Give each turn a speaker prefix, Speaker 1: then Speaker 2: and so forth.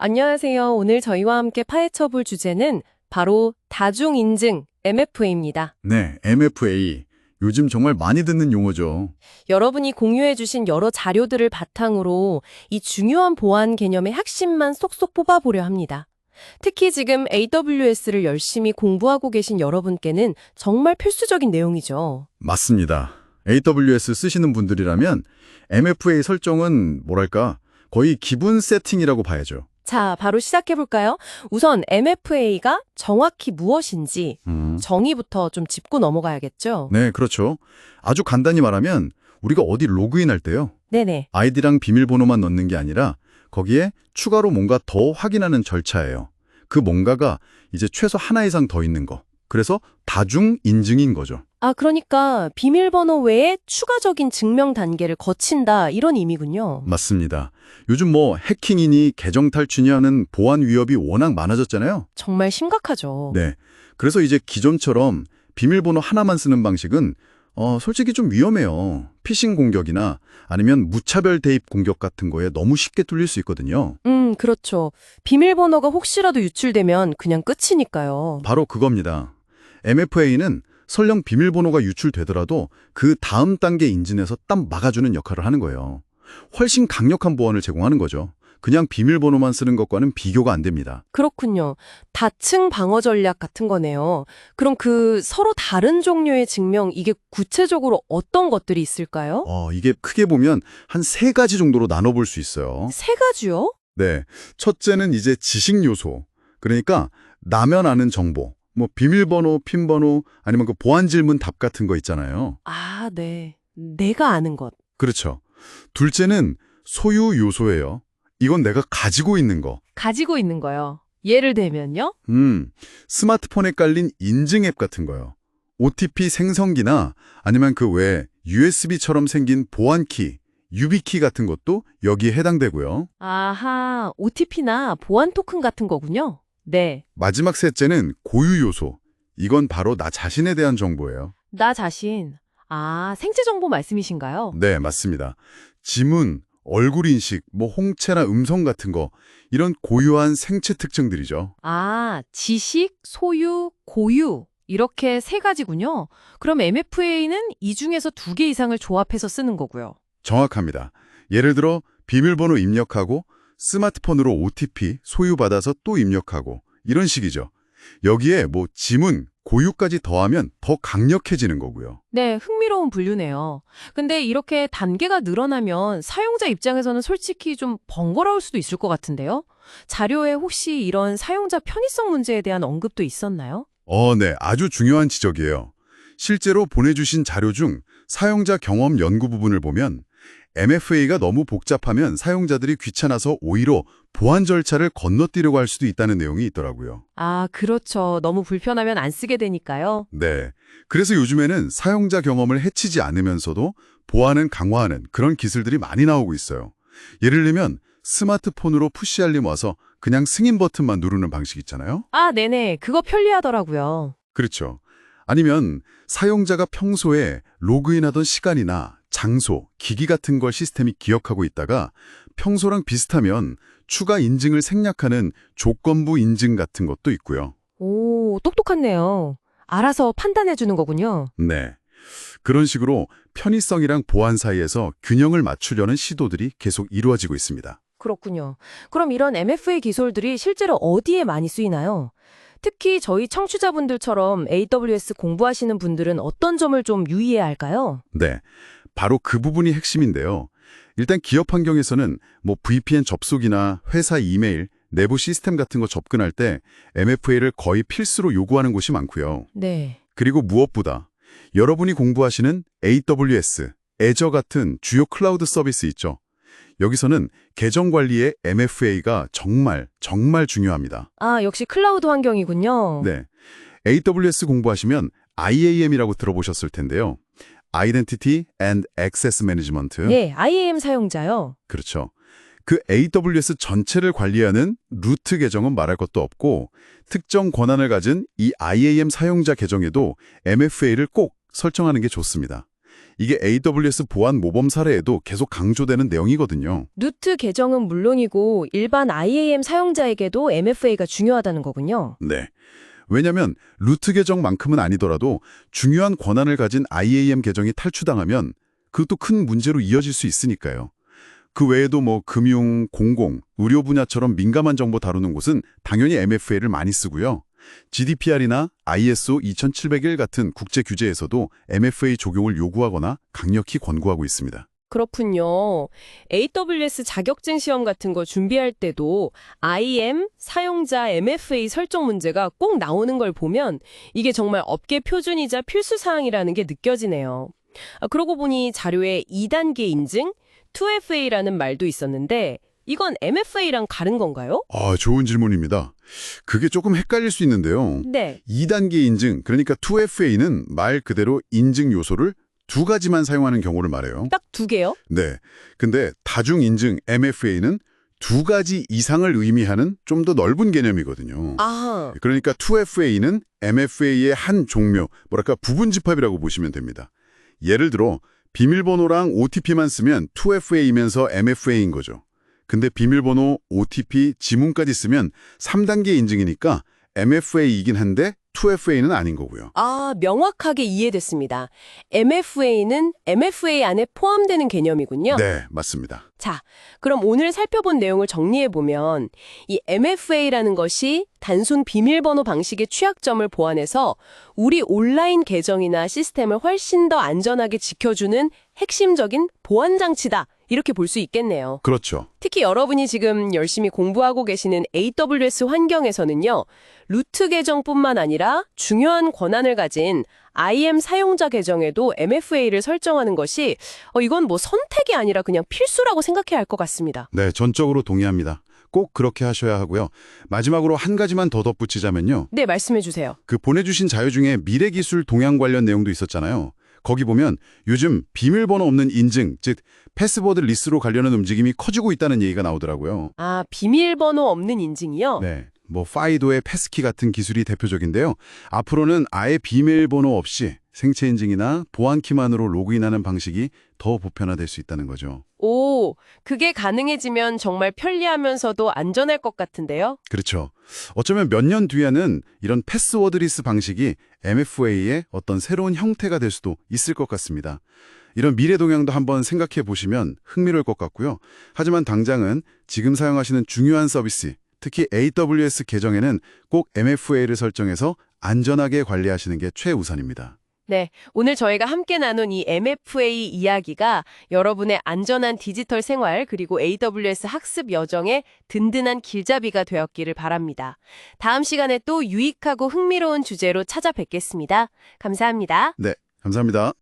Speaker 1: 안녕하세요. 오늘 저희와 함께 파헤쳐볼 주제는 바로 다중인증 MFA입니다.
Speaker 2: 네, MFA. 요즘 정말 많이 듣는 용어죠.
Speaker 1: 여러분이 공유해주신 여러 자료들을 바탕으로 이 중요한 보안 개념의 핵심만 쏙쏙 뽑아보려 합니다. 특히 지금 AWS를 열심히 공부하고 계신 여러분께는 정말 필수적인 내용이죠.
Speaker 2: 맞습니다. AWS 쓰시는 분들이라면 MFA 설정은 뭐랄까 거의 기본 세팅이라고 봐야죠.
Speaker 1: 자, 바로 시작해볼까요? 우선 MFA가 정확히 무엇인지 정의부터 좀 짚고 넘어가야겠죠?
Speaker 2: 네, 그렇죠. 아주 간단히 말하면 우리가 어디 로그인할 때요.
Speaker 1: 네네.
Speaker 2: 아이디랑 비밀번호만 넣는 게 아니라 거기에 추가로 뭔가 더 확인하는 절차예요. 그 뭔가가 이제 최소 하나 이상 더 있는 거. 그래서 다중 인증인 거죠.
Speaker 1: 아, 그러니까 비밀번호 외에 추가적인 증명 단계를 거친다 이런 의미군요.
Speaker 2: 맞습니다. 요즘 해킹이니 계정 탈취니 하는 보안 위협이 워낙 많아졌잖아요.
Speaker 1: 정말 심각하죠.
Speaker 2: 네. 그래서 이제 기존처럼 비밀번호 하나만 쓰는 방식은 솔직히 좀 위험해요. 피싱 공격이나 아니면 무차별 대입 공격 같은 거에 너무 쉽게 뚫릴 수 있거든요.
Speaker 1: 그렇죠. 비밀번호가 혹시라도 유출되면 그냥 끝이니까요.
Speaker 2: 바로 그겁니다. MFA는 설령 비밀번호가 유출되더라도 그 다음 단계 인증에서 딱 막아주는 역할을 하는 거예요. 훨씬 강력한 보안을 제공하는 거죠. 그냥 비밀번호만 쓰는 것과는 비교가 안 됩니다.
Speaker 1: 그렇군요. 다층 방어 전략 같은 거네요. 그럼 그 서로 다른 종류의 증명, 이게 구체적으로 어떤 것들이 있을까요?
Speaker 2: 이게 크게 보면 한 세 가지 정도로 나눠볼 수 있어요.
Speaker 1: 세 가지요?
Speaker 2: 네. 첫째는 이제 지식 요소. 그러니까 나면 아는 정보. 비밀번호, 핀번호, 아니면 그 보안 질문 답 같은 거 있잖아요.
Speaker 1: 아, 네. 내가 아는 것.
Speaker 2: 그렇죠. 둘째는 소유 요소예요. 이건 내가 가지고 있는 거.
Speaker 1: 가지고 있는 거요. 예를 들면요?
Speaker 2: 스마트폰에 깔린 인증 앱 같은 거요. OTP 생성기나 아니면 그 외에 USB처럼 생긴 보안키, 유비키 같은 것도 여기에 해당되고요.
Speaker 1: 아하, OTP나 보안 토큰 같은 거군요. 네.
Speaker 2: 마지막 셋째는 고유 요소. 이건 바로 나 자신에 대한 정보예요.
Speaker 1: 나 자신. 아, 생체 정보 말씀이신가요?
Speaker 2: 네, 맞습니다. 지문, 얼굴 인식, 홍채나 음성 같은 거, 이런 고유한 생체 특징들이죠.
Speaker 1: 아, 지식, 소유, 고유. 이렇게 세 가지군요. 그럼 MFA는 이 중에서 두 개 이상을 조합해서 쓰는 거고요.
Speaker 2: 정확합니다. 예를 들어 비밀번호 입력하고 스마트폰으로 OTP 소유받아서 또 입력하고 이런 식이죠. 여기에 지문, 고유까지 더하면 더 강력해지는 거고요.
Speaker 1: 네, 흥미로운 분류네요. 근데 이렇게 단계가 늘어나면 사용자 입장에서는 솔직히 좀 번거로울 수도 있을 것 같은데요? 자료에 혹시 이런 사용자 편의성 문제에 대한 언급도 있었나요?
Speaker 2: 네, 아주 중요한 지적이에요. 실제로 보내주신 자료 중 사용자 경험 연구 부분을 보면 MFA가 너무 복잡하면 사용자들이 귀찮아서 오히려 보안 절차를 건너뛰려고 할 수도 있다는 내용이 있더라고요.
Speaker 1: 아, 그렇죠. 너무 불편하면 안 쓰게 되니까요.
Speaker 2: 네. 그래서 요즘에는 사용자 경험을 해치지 않으면서도 보안을 강화하는 그런 기술들이 많이 나오고 있어요. 예를 들면 스마트폰으로 푸시 알림 와서 그냥 승인 버튼만 누르는 방식 있잖아요.
Speaker 1: 아, 네네. 그거 편리하더라고요.
Speaker 2: 그렇죠. 아니면 사용자가 평소에 로그인하던 시간이나 장소, 기기 같은 걸 시스템이 기억하고 있다가 평소랑 비슷하면 추가 인증을 생략하는 조건부 인증 같은 것도 있고요.
Speaker 1: 오, 똑똑하네요. 알아서 판단해 주는 거군요.
Speaker 2: 네. 그런 식으로 편의성이랑 보안 사이에서 균형을 맞추려는 시도들이 계속 이루어지고 있습니다.
Speaker 1: 그렇군요. 그럼 이런 MFA 기술들이 실제로 어디에 많이 쓰이나요? 특히 저희 청취자분들처럼 AWS 공부하시는 분들은 어떤 점을 좀 유의해야 할까요?
Speaker 2: 네. 바로 그 부분이 핵심인데요. 일단 기업 환경에서는 VPN 접속이나 회사 이메일, 내부 시스템 같은 거 접근할 때 MFA를 거의 필수로 요구하는 곳이 많고요.
Speaker 1: 네.
Speaker 2: 그리고 무엇보다 여러분이 공부하시는 AWS, 애저 같은 주요 클라우드 서비스 있죠. 여기서는 계정 관리에 MFA가 정말 중요합니다.
Speaker 1: 아, 역시 클라우드 환경이군요.
Speaker 2: 네. AWS 공부하시면 IAM이라고 들어보셨을 텐데요. Identity and Access Management.
Speaker 1: 네, IAM 사용자요.
Speaker 2: 그렇죠. 그 AWS 전체를 관리하는 루트 계정은 말할 것도 없고 특정 권한을 가진 이 IAM 사용자 계정에도 MFA를 꼭 설정하는 게 좋습니다. 이게 AWS 보안 모범 사례에도 계속 강조되는 내용이거든요.
Speaker 1: 루트 계정은 물론이고 일반 IAM 사용자에게도 MFA가 중요하다는 거군요.
Speaker 2: 네. 왜냐면 루트 계정만큼은 아니더라도 중요한 권한을 가진 IAM 계정이 탈취당하면 그것도 큰 문제로 이어질 수 있으니까요. 그 외에도 뭐 금융, 공공, 의료 분야처럼 민감한 정보 다루는 곳은 당연히 MFA를 많이 쓰고요. GDPR이나 ISO 27701 같은 국제 규제에서도 MFA 적용을 요구하거나 강력히 권고하고 있습니다.
Speaker 1: 그렇군요. AWS 자격증 시험 같은 거 준비할 때도 IAM, 사용자 MFA 설정 문제가 꼭 나오는 걸 보면 이게 정말 업계 표준이자 필수 사항이라는 게 느껴지네요. 그러고 보니 자료에 2단계 인증, 2FA라는 말도 있었는데 이건 MFA랑 다른 건가요?
Speaker 2: 좋은 질문입니다. 그게 조금 헷갈릴 수 있는데요.
Speaker 1: 네.
Speaker 2: 2단계 인증, 그러니까 2FA는 말 그대로 인증 요소를 두 가지만 사용하는 경우를 말해요.
Speaker 1: 딱 두 개요?
Speaker 2: 네. 근데 다중 인증 MFA는 두 가지 이상을 의미하는 좀 더 넓은 개념이거든요.
Speaker 1: 아,
Speaker 2: 그러니까 2FA는 MFA의 한 종묘, 뭐랄까 부분 집합이라고 보시면 됩니다. 예를 들어 비밀번호랑 OTP만 쓰면 2FA이면서 MFA인 거죠. 근데 비밀번호, OTP, 지문까지 쓰면 3단계 인증이니까 MFA이긴 한데 2FA는 아닌 거고요.
Speaker 1: 명확하게 이해됐습니다. MFA는 MFA 안에 포함되는 개념이군요.
Speaker 2: 네, 맞습니다.
Speaker 1: 자, 그럼 오늘 살펴본 내용을 정리해보면 이 MFA라는 것이 단순 비밀번호 방식의 취약점을 보완해서 우리 온라인 계정이나 시스템을 훨씬 더 안전하게 지켜주는 핵심적인 보안 장치다. 이렇게 볼 수 있겠네요.
Speaker 2: 그렇죠.
Speaker 1: 특히 여러분이 지금 열심히 공부하고 계시는 AWS 환경에서는요. 루트 계정뿐만 아니라 중요한 권한을 가진 IAM 사용자 계정에도 MFA를 설정하는 것이 이건 뭐 선택이 아니라 그냥 필수라고 생각해야 할 것 같습니다.
Speaker 2: 네, 전적으로 동의합니다. 꼭 그렇게 하셔야 하고요. 마지막으로 한 가지만 더 덧붙이자면요.
Speaker 1: 네, 말씀해 주세요.
Speaker 2: 그 보내주신 자료 중에 미래기술 동향 관련 내용도 있었잖아요. 거기 보면 요즘 비밀번호 없는 인증, 즉 패스워드 리스트로 가려는 움직임이 커지고 있다는 얘기가 나오더라고요.
Speaker 1: 비밀번호 없는 인증이요?
Speaker 2: 네, 뭐 파이도의 패스키 같은 기술이 대표적인데요. 앞으로는 아예 비밀번호 없이 생체 인증이나 보안키만으로 로그인하는 방식이 더 보편화될 수 있다는 거죠.
Speaker 1: 오, 그게 가능해지면 정말 편리하면서도 안전할 것 같은데요?
Speaker 2: 그렇죠. 어쩌면 몇 년 뒤에는 이런 패스워드리스 방식이 MFA의 어떤 새로운 형태가 될 수도 있을 것 같습니다. 이런 미래 동향도 한번 생각해 보시면 흥미로울 것 같고요. 하지만 당장은 지금 사용하시는 중요한 서비스, 특히 AWS 계정에는 꼭 MFA를 설정해서 안전하게 관리하시는 게 최우선입니다.
Speaker 1: 네, 오늘 저희가 함께 나눈 이 MFA 이야기가 여러분의 안전한 디지털 생활 그리고 AWS 학습 여정에 든든한 길잡이가 되었기를 바랍니다. 다음 시간에 또 유익하고 흥미로운 주제로 찾아뵙겠습니다. 감사합니다.
Speaker 2: 네, 감사합니다.